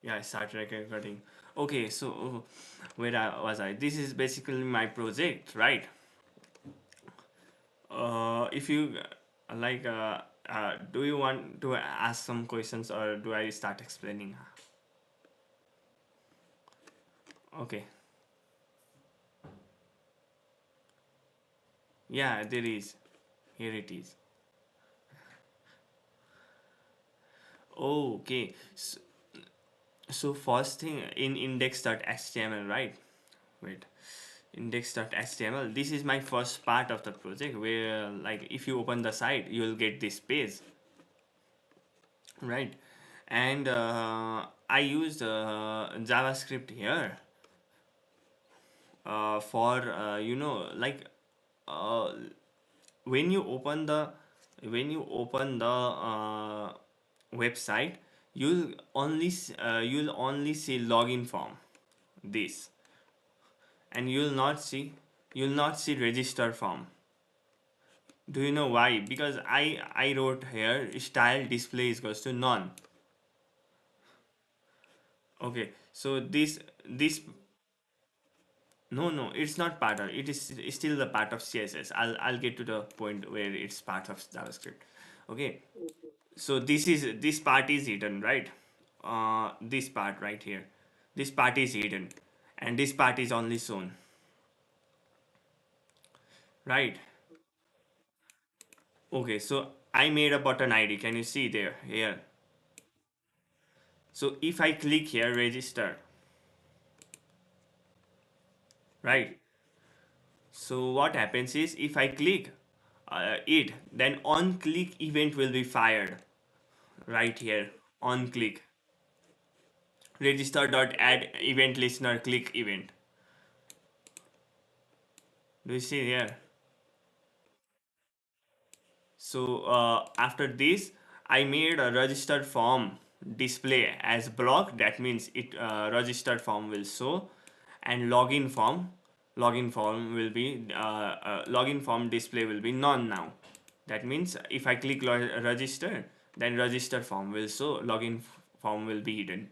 Yeah, I started recording. Okay, so where was I? This is basically my project, right? If you like, do you want to ask some questions or do I start explaining? Okay, yeah, there is. Here it is. Okay, so first thing in index.html, right? Wait, index.html. This is my first part of the project where, like, if you open the site, you'll get this page, right? And I used JavaScript here for uh, when you open the website, you'll only see login form, this, and you'll not see register form. Do you know why? Because I wrote here style display is equals to none. Okay, so this no, no, it's not part of. It is still the part of CSS. I'll get to the point where it's part of JavaScript. Okay, so this part is hidden, right? This part right here, this part is hidden, and this part is only shown, right? Okay, so I made a button ID. Can you see there here? So if I click here, register, right? So what happens is if I click it, then on click event will be fired right here on click. Register.add event listener click event. Do you see here? So after this, I made a registered form display as block. That means it registered form will show, and login form will be login form display will be none now. That means if I click register, then register form will show, login form will be hidden.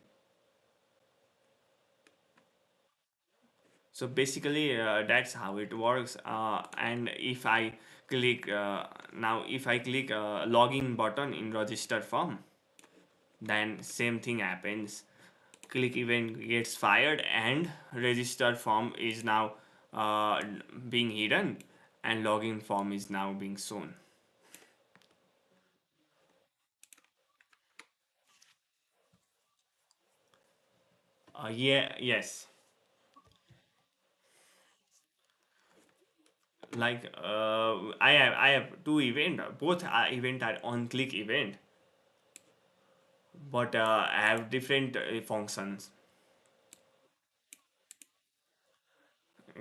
So basically, that's how it works. And if I click now, if I click login button in register form, then same thing happens. Click event gets fired, and register form is now uh, being hidden, and login form is now being shown. Yeah, yes. Like I have two event. Both are event are on click event, but I have different functions.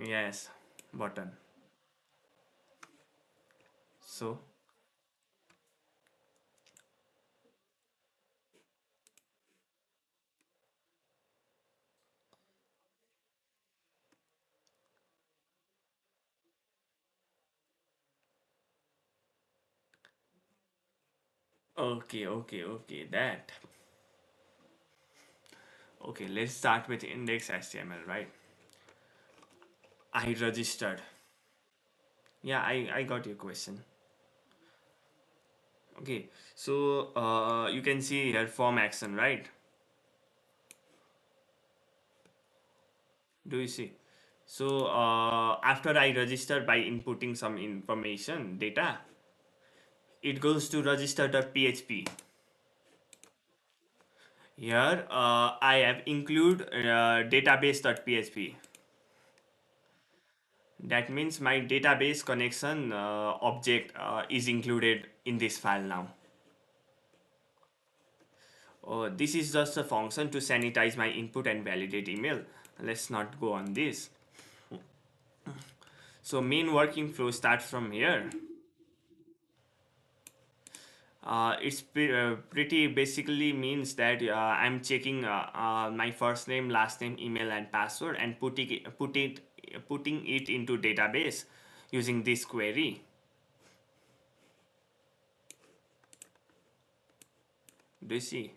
Yes, button. So, okay, okay, okay, that. Okay, let's start with index HTML, right? I registered. Yeah, I got your question. Okay, so you can see here form action, right? Do you see? So after I register by inputting some information, data, it goes to register.php. Here I have include database.php. That means my database connection object is included in this file now. This is just a function to sanitize my input and validate email. Let's not go on this. So main working flow starts from here. It's pretty basically means that I'm checking my first name, last name, email, and password, and putting it into database using this query. Do you see?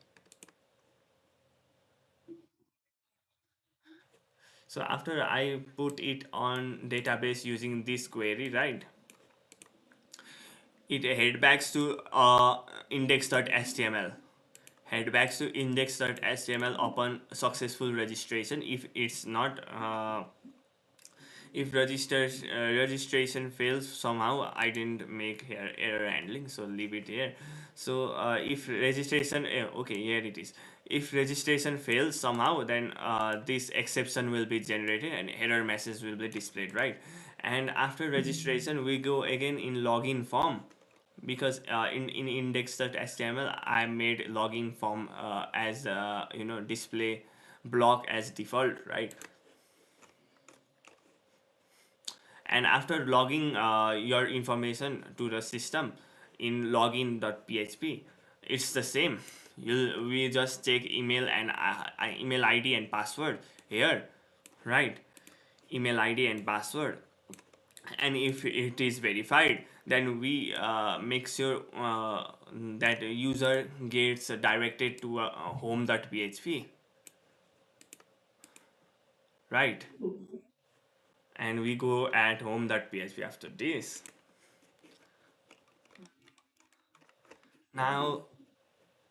So after I put it on database using this query, right, it head back to index.html. Head back to index.html upon successful registration. If it's not if registration fails somehow, I didn't make here error handling, so leave it here. So if registration okay, here it is. If registration fails somehow, then this exception will be generated and error message will be displayed, right? And after registration we go again in login form, because in index.html I made login form as display block as default, right? And after logging your information to the system in login.php, it's the same. We just check email and email id and password here, right? Email id and password, and if it is verified, then we make sure that user gets directed to home.php, right? And we go at home.php after this. Now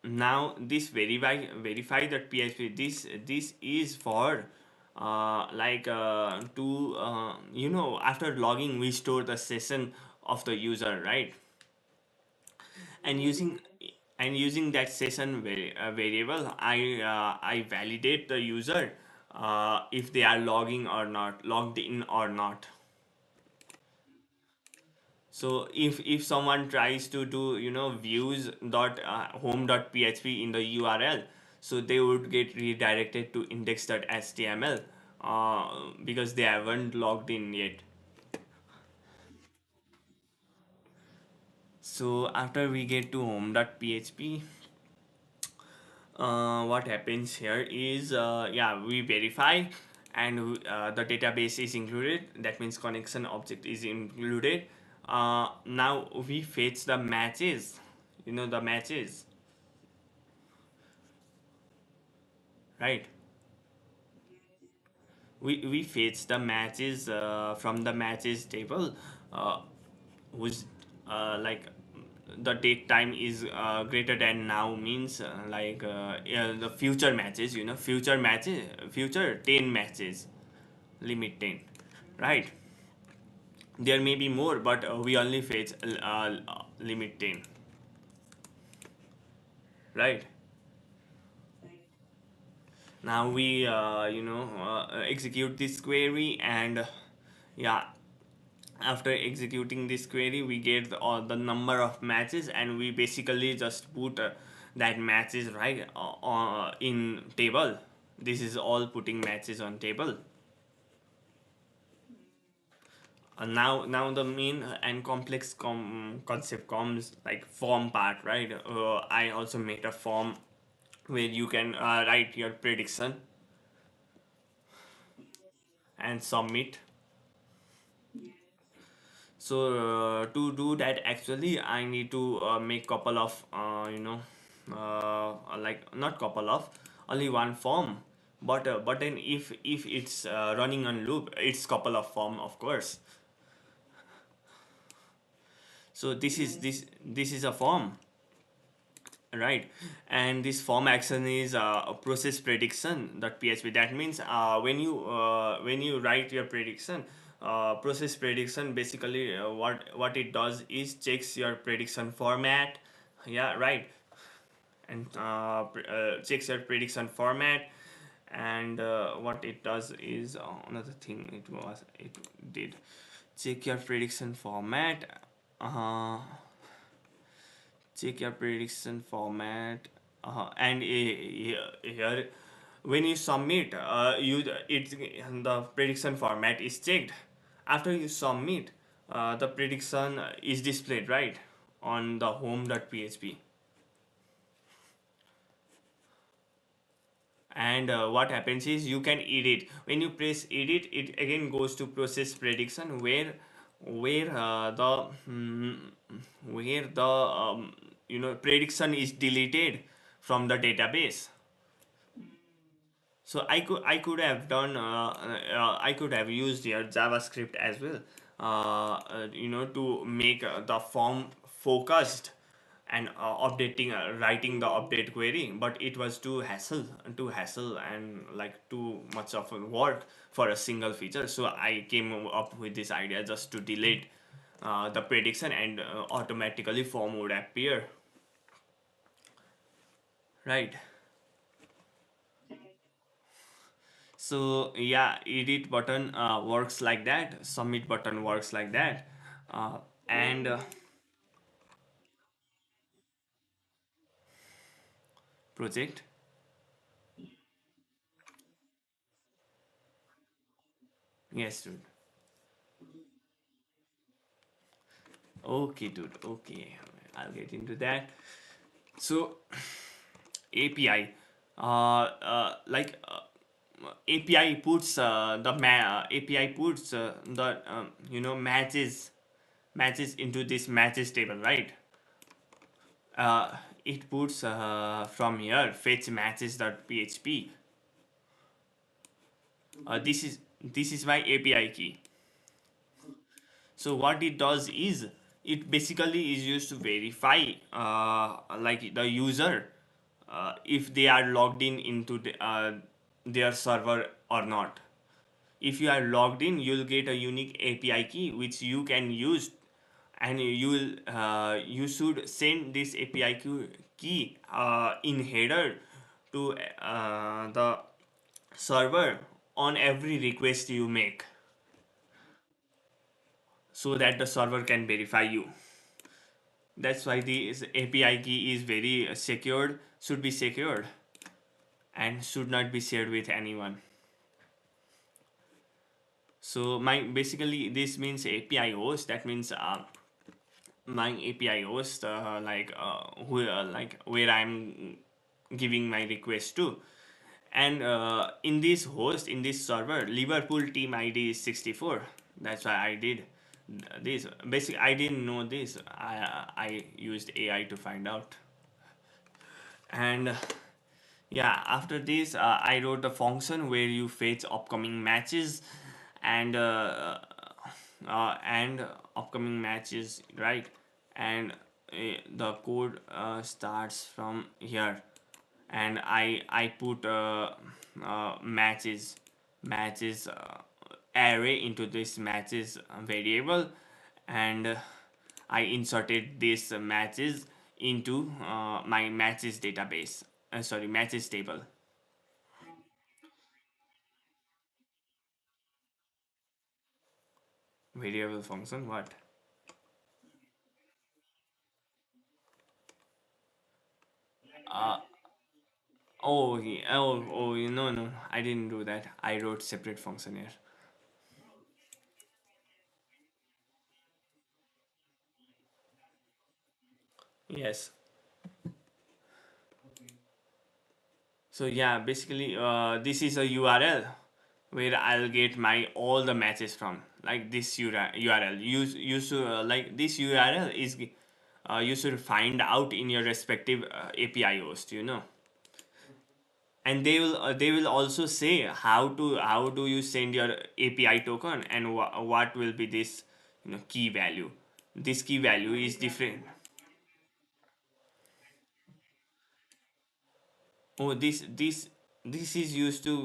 now this verify.php, this is for to after logging we store the session of the user, right? And using that session variable, I validate the user if they are logged in or not. So if someone tries to do views dot home dot php in the URL, so they would get redirected to index.html because they haven't logged in yet. So after we get to home.php, what happens here is yeah, we verify, and the database is included, that means connection object is included. Now we fetch the matches, the matches, right? We fetch the matches from the matches table, uh, whose like the date time is greater than now, means yeah, the future matches, future matches, future 10 matches, limit 10, right? There may be more, but we only fetch limit 10, right? Now we execute this query, and yeah, after executing this query we get the number of matches, and we basically just put that matches, right, in table. This is all putting matches on table. Now the main and complex concept comes, like form part, right? I also made a form where you can write your prediction and submit. So to do that, actually I need to make couple of like not couple of, only one form. But then if it's running on loop, it's couple of form, of course. So this is a form, right? And this form action is a process prediction.php. That means when you write your prediction, process prediction basically what it does is checks your prediction format, yeah, right? And checks your prediction format. And what it does is another thing it did check your prediction format. uh, Check your prediction format. And here when you submit, you it the prediction format is checked. After you submit, the prediction is displayed, right, on the home.php. And what happens is you can edit. When you press edit, it again goes to process prediction, where where the prediction is deleted from the database. So I could have done I could have used your JavaScript as well, to make the form focused and writing the update query, but it was too hassle and like too much of a work for a single feature. So I came up with this idea just to delete the prediction, and automatically form would appear, right? So yeah, edit button works like that, submit button works like that, and project. Yes, dude. Okay, dude. Okay, I'll get into that. So API, API puts API puts the matches into this matches table, right? Uh, it puts from here fetch matches.php. This is my API key. So what it does is, it basically is used to verify like the user, if they are logged in into their server or not. If you are logged in, you'll get a unique API key which you can use, and you should send this API key in header to the server on every request you make, so that the server can verify you. That's why this API key is very secured, should be secured, and should not be shared with anyone. So my basically this means API host. That means my API host, like where I'm giving my request to. And in this host, in this server, Liverpool team ID is 64. That's why I did this. Basically, I didn't know this. I used AI to find out. And yeah, after this, I wrote a function where you fetch upcoming matches, and upcoming matches, right? And the code starts from here, and I put matches array into this matches variable, and I inserted this matches into my matches database. Sorry, matches table. Variable function, what? Uh, oh, yeah, no, I didn't do that. I wrote separate function here. Yes. So yeah, basically, this is a URL where I'll get my all the matches from. Like this URL. You should like this URL is you should find out in your respective API host. And they will also say how do you send your API token, and what will be this key value. This key value is different. Oh, this is used to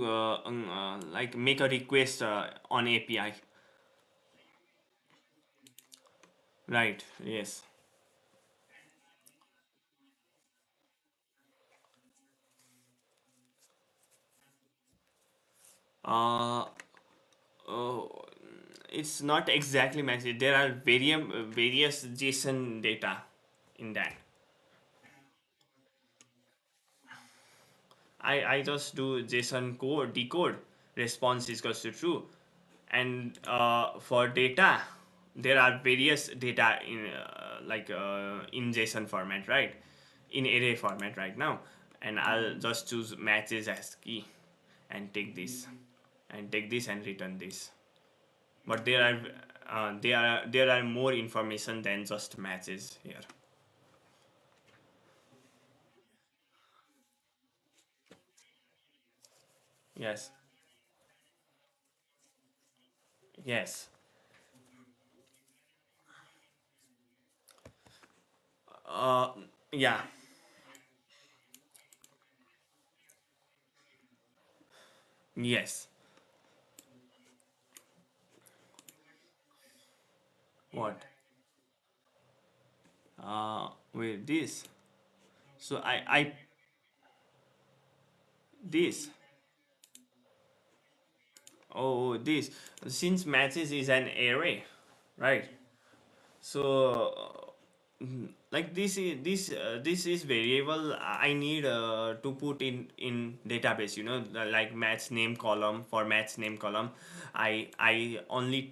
like make a request on API. Right, yes. uh, oh, it's not exactly message. There are various JSON data in that. I just do JSON code decode, response is equals to true. And for data, there are various data in JSON format, right? In array format right now. And I'll just choose matches as key, and take this and return this. But there are more information than just matches here. Yes. Yes. Uh, yeah. Yes. What? Wait, this. So this. Oh, this. Since matches is an array, right? So, like this is variable I need to put in database. Like match name column. For match name column, I only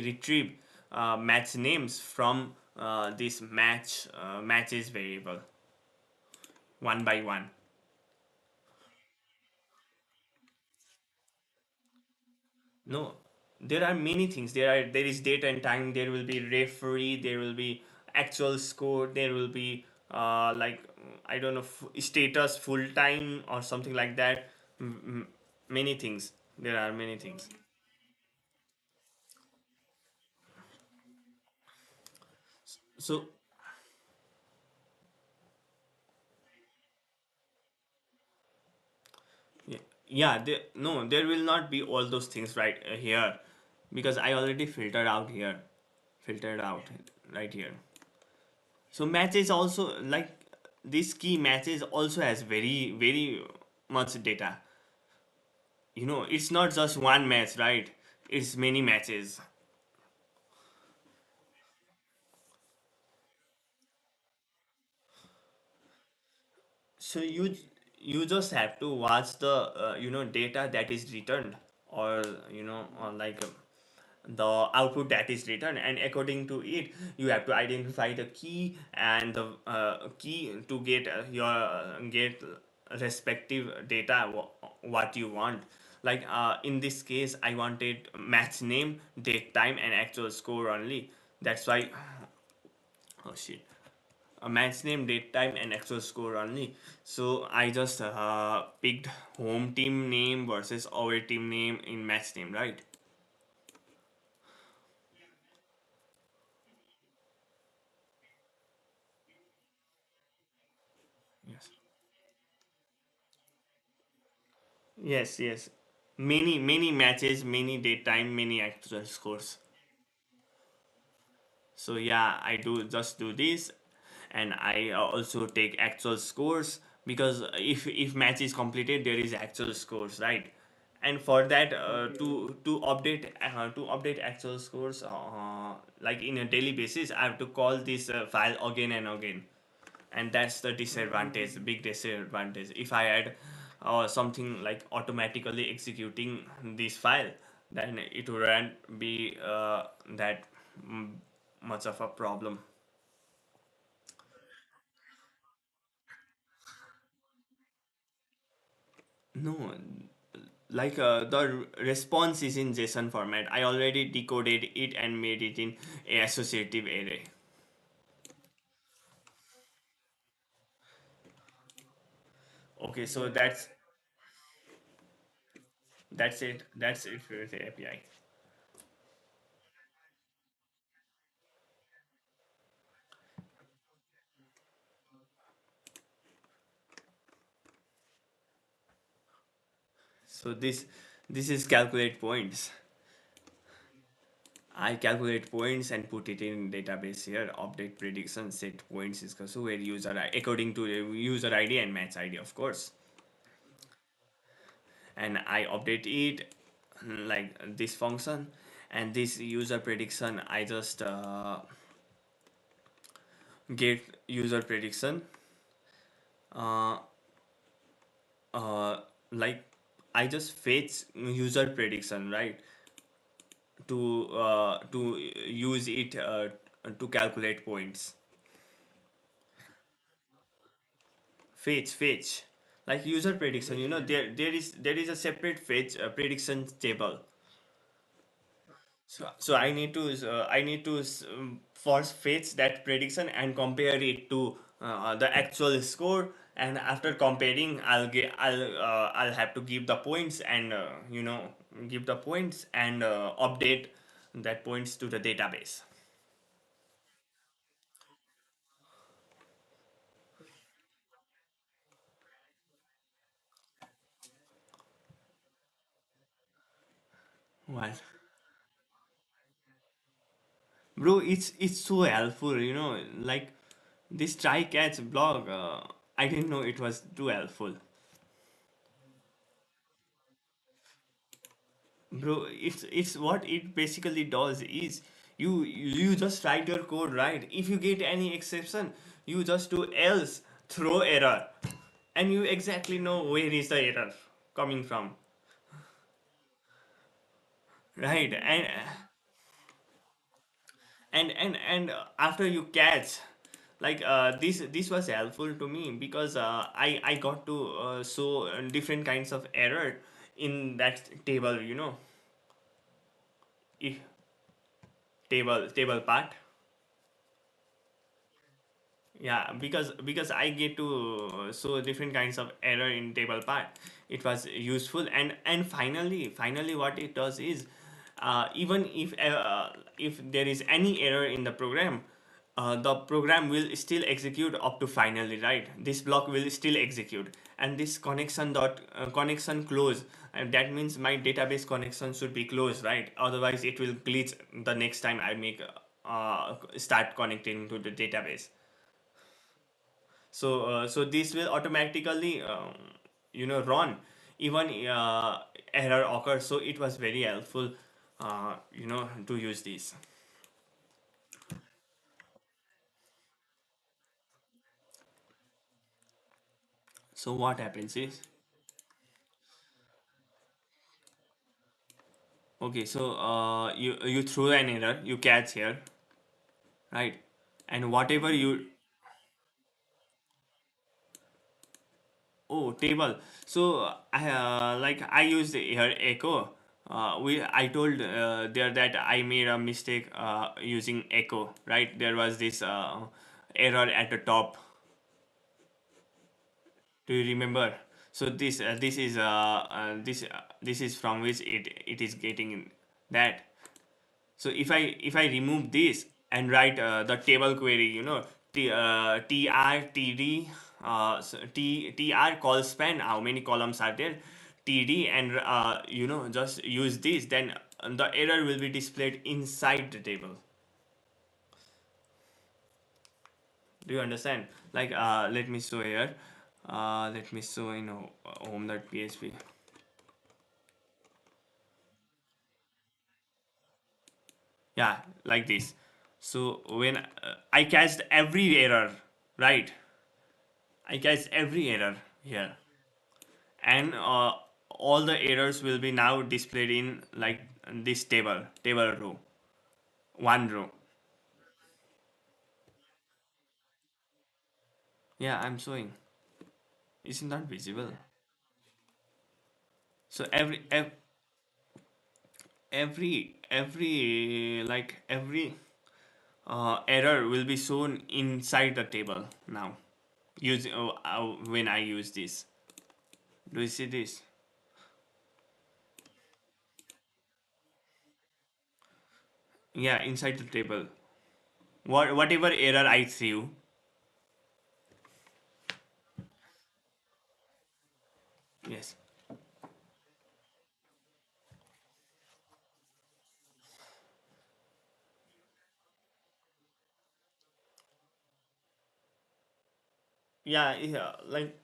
retrieve match names from this matches variable one by one. No, there are many things. There is date and time. There will be referee. There will be actual score. There will be like I don't know status full time or something like that. Many things. There are many things. So yeah, yeah. No, there will not be all those things right here, because I already filtered out here, filtered out right here. So matches also like this key matches also has very much data. It's not just one match, right? It's many matches. So you just have to watch the data that is returned, or or like the output that is returned, and according to it you have to identify the key and the key to get respective data what you want. Like in this case I wanted match name, date, time, and actual score only. That's why oh shit, a match name, date, time, and actual score only. So I just picked home team name versus our team name in match name, right? Yes. Yes, yes. Many matches, many date time, many actual scores. So yeah, I do this, and I also take actual scores, because if match is completed, there is actual scores, right? And for that, to update actual scores, like in a daily basis, I have to call this file again and again, and that's the disadvantage, big disadvantage. If I had something like automatically executing this file, then it wouldn't be that mm, much of a problem. No, like the response is in JSON format. I already decoded it and made it in a associative array. Okay, so that's it for the API. So this is calculate points. I calculate points and put it in database here. Update prediction set points is so where according to the user ID and match ID, of course. And I update it like this function, and this user prediction I just get user prediction. Uh, uh, like I just fetch user prediction, right? To use it to calculate points. Fetch, like user prediction. There is a separate fetch prediction table. So I need to first fetch that prediction and compare it to the actual score, And after comparing, I'll have to give the points and give the points and update that points to the database. Well, bro, it's so helpful, like this try catch blog. I didn't know it was too helpful. Bro, it's what it basically does is you just write your code right. If you get any exception, you just do else throw error, and you exactly know where is the error coming from, right? And after you catch, like this was helpful to me because I got to show different kinds of error in that table, if table part. Yeah, because I get to show different kinds of error in table part. It was useful, and finally what it does is, even if there is any error in the program, the program will still execute up to finally, right? This block will still execute, and this connection close, and that means my database connection should be closed, right? Otherwise it will glitch the next time I make start connecting to the database. So this will automatically run even error occurs. So it was very helpful, to use this. So what happens is, okay, so you throw an error, you catch here, right? And whatever you, oh, table. So I used here echo. We I told there that I made a mistake using echo, right? There was this error at the top. Do you remember? So this is from which it is getting that. So if I remove this and write the table query, tr tr call span, how many columns are there, td, and just use this, then the error will be displayed inside the table. Do you understand? Like let me show here. Let me show in home.php. Yeah, like this. So when I catched every error, right? I catch every error here, and all the errors will be now displayed in like this table row, one row. Yeah, I'm showing. Isn't that visible? So every error will be shown inside the table now. Use when I use this. Do you see this? Yeah, inside the table. Whatever error I threw. Yes. Yeah, like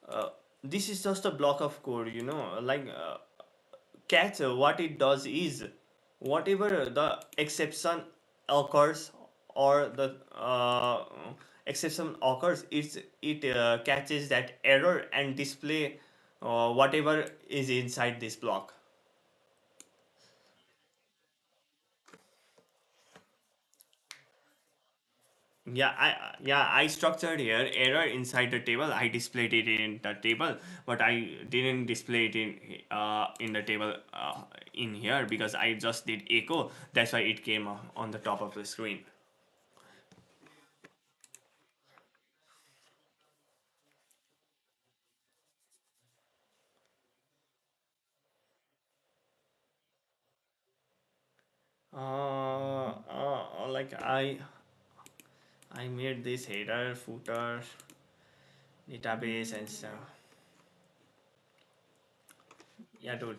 uh, this is just a block of code, like catch what it does is whatever the exception occurs, or the exception occurs, it catches that error and display whatever is inside this block. Yeah, I structured here error inside the table. I displayed it in the table, but I didn't display it in the table in here because I just did echo. That's why it came on the top of the screen. like I made this header, footer, database and stuff. Yeah, dude.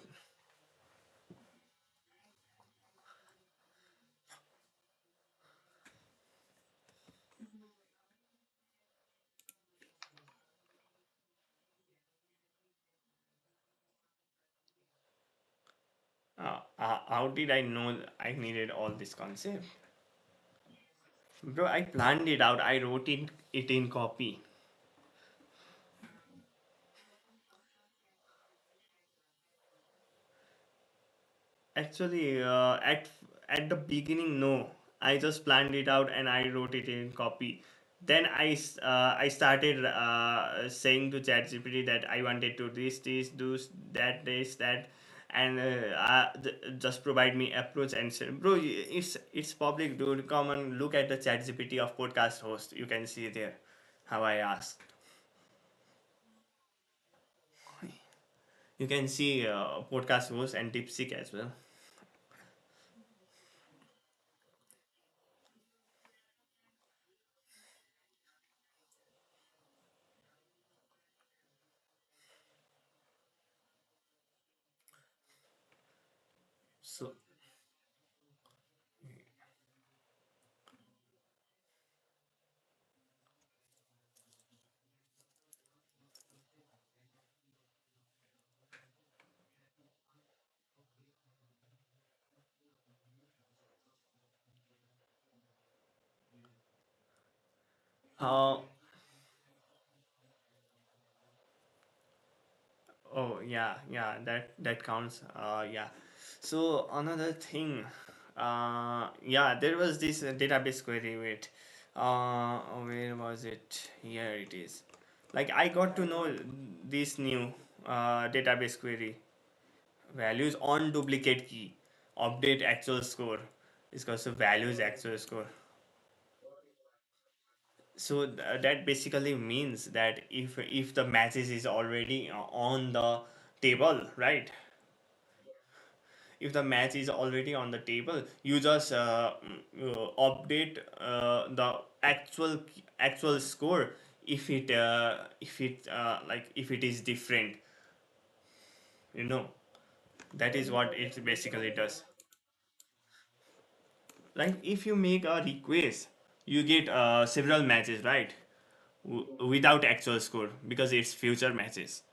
How did I know I needed all this concept? Bro, I planned it out. I wrote it in copy. Actually, at the beginning, no. I just planned it out and I wrote it in copy. Then I started saying to ChatGPT that I wanted to this, do that, that, and just provide me approach and say, bro, it's public, dude. Come and look at the ChatGPT of podcast host. You can see there how I asked. You can see podcast host and DeepSeek as well. So, uh, oh yeah, yeah, that counts. Yeah. So another thing, yeah, there was this database query. Wait, where was it? Here it is. Like I got to know this new database query values on duplicate key, update actual score. It's because the values actual score. So that basically means that if the matches is already on the table, right? If the match is already on the table, you just update the actual score if it is different, you know. That is what it basically does. Like if you make a request, you get several matches, right? Without actual score because it's future matches.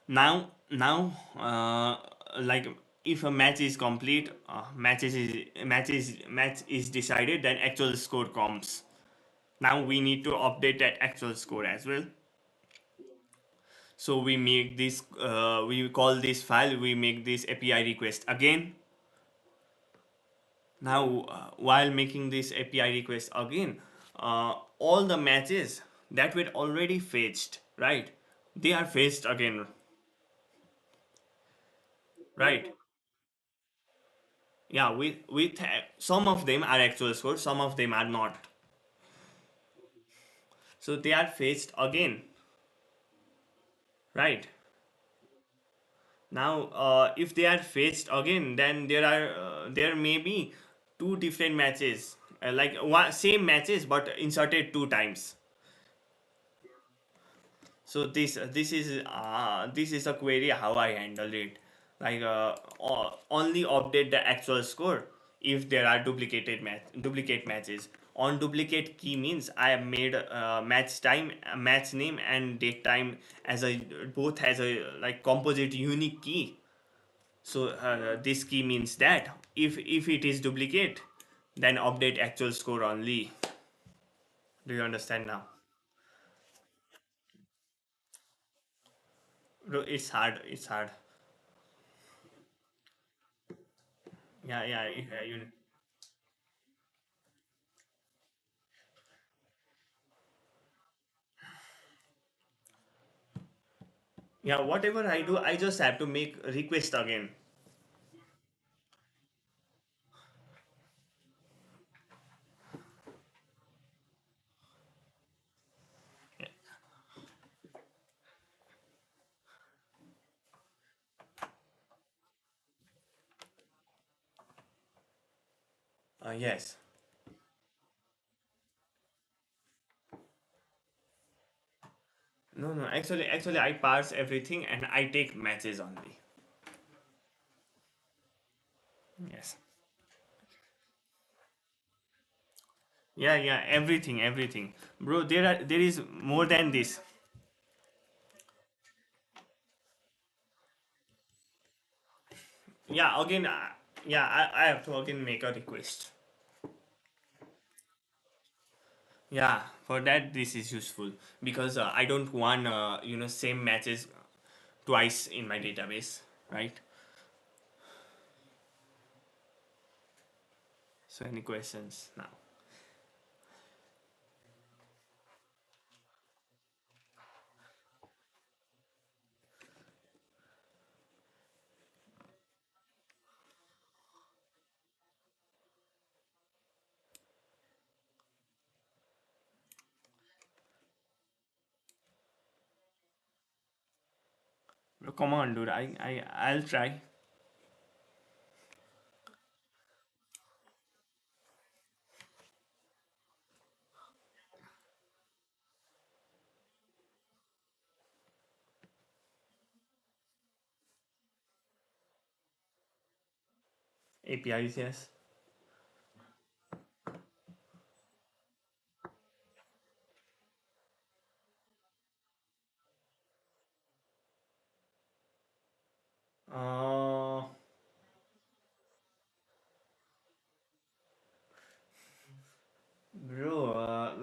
Now like if a match is complete, match is decided, then actual score comes. Now we need to update that actual score as well. So we make this we call this file, we make this API request again. Now while making this API request again, all the matches that were already fetched, right, they are fetched again, right? Yeah, with some of them are actual scores, some of them are not. So they are fetched again, right? Now, if they are fetched again, then there may be two different matches, like same matches but inserted two times. So this is a query how I handle it. Like only update the actual score if there are duplicate matches. On duplicate key means I have made match time, match name, and date time as a both has a like composite unique key. So this key means that if it is duplicate, then update actual score only. Do you understand now? Bro, it's hard. It's hard. Yeah. Yeah, whatever I do, I just have to make a request again. Yes. No, no. Actually, I parse everything and I take matches only. Yes. Yeah, yeah. Everything. Bro, there is more than this. Yeah. Again. Yeah. I have to again make a request. Yeah. For that, this is useful because I don't want same matches twice in my database, right? So any questions now? Bro, come on, dude. I'll try. APIs, yes. Uh, bro,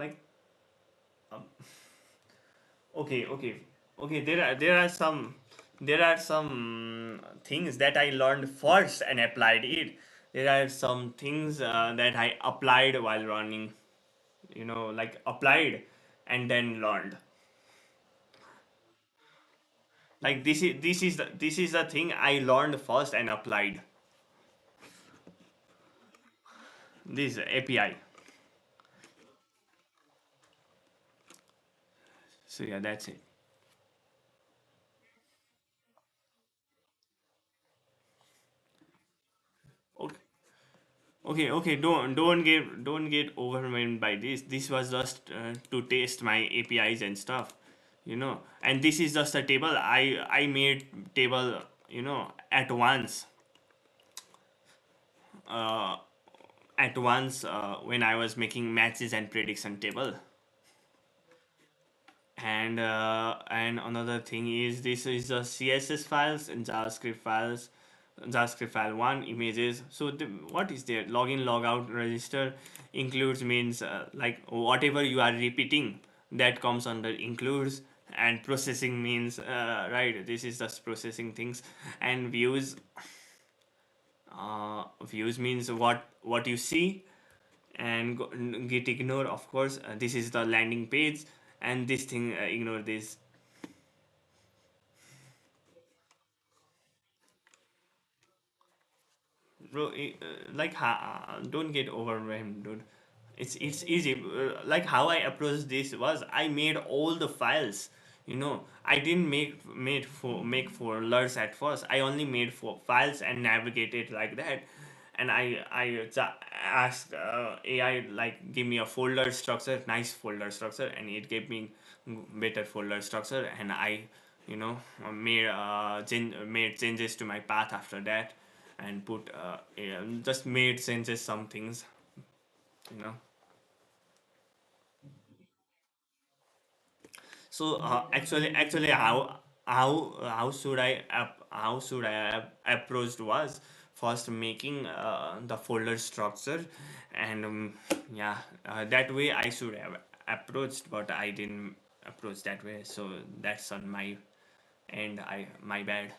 okay, okay, okay. There are some things that I learned first and applied it. There are some things that I applied while running. Like applied and then learned. Like this is the thing I learned first and applied. This API. So yeah, that's it. Okay. Okay, okay, don't get overwhelmed by this. This was just to test my APIs and stuff, And this is just a table. I made table, at once, uh, when I was making matches and prediction table. And another thing is this is the css files and javascript file one images. So what is there? Login logout register includes means like whatever you are repeating, that comes under includes. And processing means right, this is just processing things. And views means what you see. And git ignore, of course, this is the landing page. And this thing, ignore this. Bro, don't get overwhelmed, dude. It's easy. Like how I approached this was I made all the files. I didn't make folders at first. I only made four files and navigated like that. And asked AI, like, give me a folder structure, nice folder structure, and it gave me better folder structure. And I, made changes to my path after that, and just made changes some things, you know. So actually, how should I have approached was first making the folder structure. And yeah, that way I should have approached, but I didn't approach that way. So that's on my end. I My bad.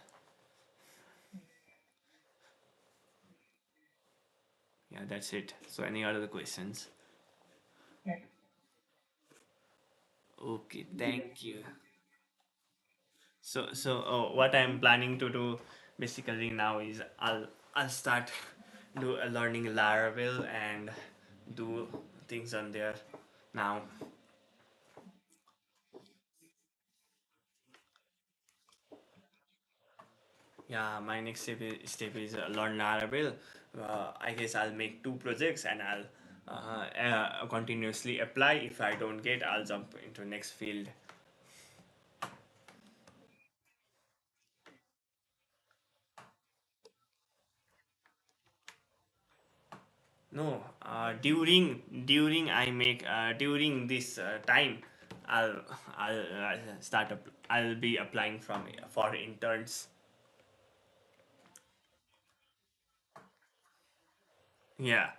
Yeah, that's it. So any other questions? Okay, thank you. So what I'm planning to do basically now is I'll start learning Laravel and do things on there now. Yeah, my next step is learn Laravel. I guess I'll make two projects and I'll continuously apply. If I don't get, I'll jump into next field. No, during this time, I'll I'll start up. I'll be applying from for interns. Yeah,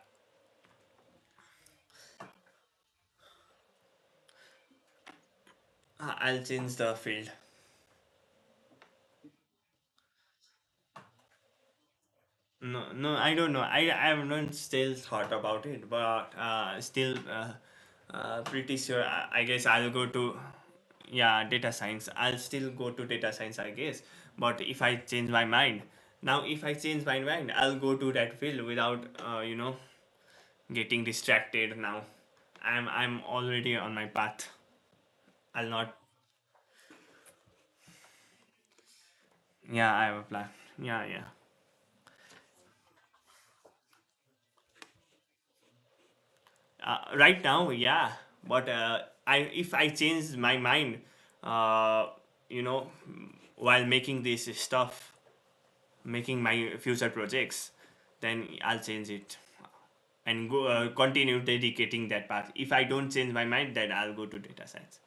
I'll change the field. No, no, I don't know. I have not still thought about it, but still pretty sure. I guess I'll go to, yeah, data science. I'll still go to data science, I guess. But if I change my mind, now if I change my mind, I'll go to that field without getting distracted. Now, I'm already on my path. I'll not. Yeah, I have a plan. Yeah, yeah. Right now, yeah, but I if I change my mind, uh, you know, while making this stuff, making my future projects, then I'll change it and go continue dedicating that path. If I don't change my mind, then I'll go to data science.